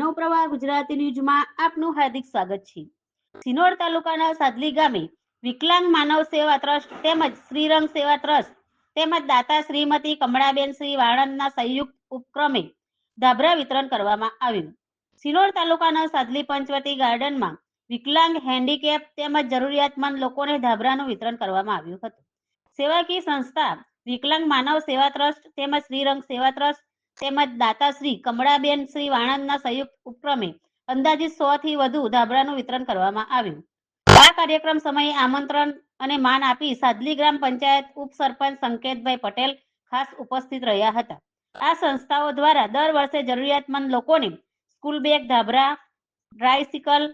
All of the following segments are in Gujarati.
નવપ્રવાહ ગુજરાતી ન્યૂઝમાં આપનું હાર્દિક સ્વાગત છે। સિનોર તાલુકાના સાદલી ગામે વિકલાંગ માનવ સેવા ટ્રસ્ટ તેમજ શ્રીરંગ સેવા ટ્રસ્ટ તેમજ દાતા શ્રીમતી કમળાબેન શ્રી વાણંદના સંયુક્ત ઉપક્રમે ધાબળા વિતરણ કરવામાં આવ્યું। સિનોર તાલુકાના સાદલી પંચવટી ગાર્ડનમાં વિકલાંગ, હેન્ડીકેપ તેમજ જરૂરિયાતમંદ લોકોને ધાબળાનું વિતરણ કરવામાં આવ્યું હતું। સેવાકીય સંસ્થા વિકલાંગ માનવ સેવા ટ્રસ્ટ તેમજ શ્રીરંગ સેવા ટ્રસ્ટ તેમજ દાતાશ્રી કમળાબેન શ્રી વાણંદના સંયુક્ત ઉપક્રમે અંદાજિત 100 થી વધુ ધાબળાનું વિતરણ કરવામાં આવ્યું। આ કાર્યક્રમ સમયે આમંત્રણ અને માન આપી સાદલી ગ્રામ પંચાયત ઉપસરપંચ સંકેતભાઈ પટેલ ખાસ ઉપસ્થિત રહ્યા હતા। આ સંસ્થાઓ દ્વારા દર વર્ષે જરૂરિયાતમંદ લોકોને સ્કૂલ બેગ, ધાબળા, ટ્રાયસિકલ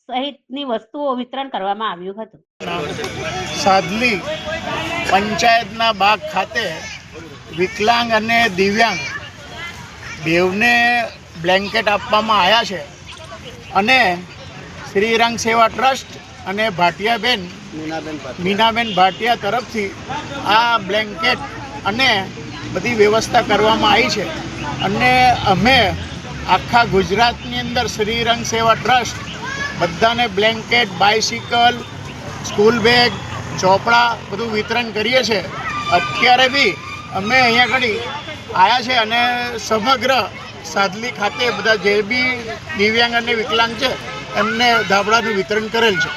સહિતની વસ્તુઓ વિતરણ કરવામાં આવ્યું હતું। સાદલી પંચાયતના બાગ ખાતે વિકલાંગ અને દિવ્યાંગ બેવને બ્લેન્કેટ આપવામાં આવ્યા છે અને શ્રીરંગ સેવા ટ્રસ્ટ અને ભાટિયાબેન મીનાબેન ભાટિયા તરફથી આ બ્લેન્કેટ અને બધી વ્યવસ્થા કરવામાં આવી છે અને અમે આખા ગુજરાતની અંદર શ્રીરંગ સેવા ટ્રસ્ટ બધાને બ્લેન્કેટ, બાઇસિકલ, સ્કૂલ બેગ, ચોપડા બધું વિતરણ કરીએ છીએ। અત્યારે બી અમે અહીંયા આગળ આવ્યા છે અને સમગ્ર સાદલી ખાતે બધા જે બી દિવ્યાંગ અને વિકલાંગ છે એમને ધાબળાનું વિતરણ કરેલ છે।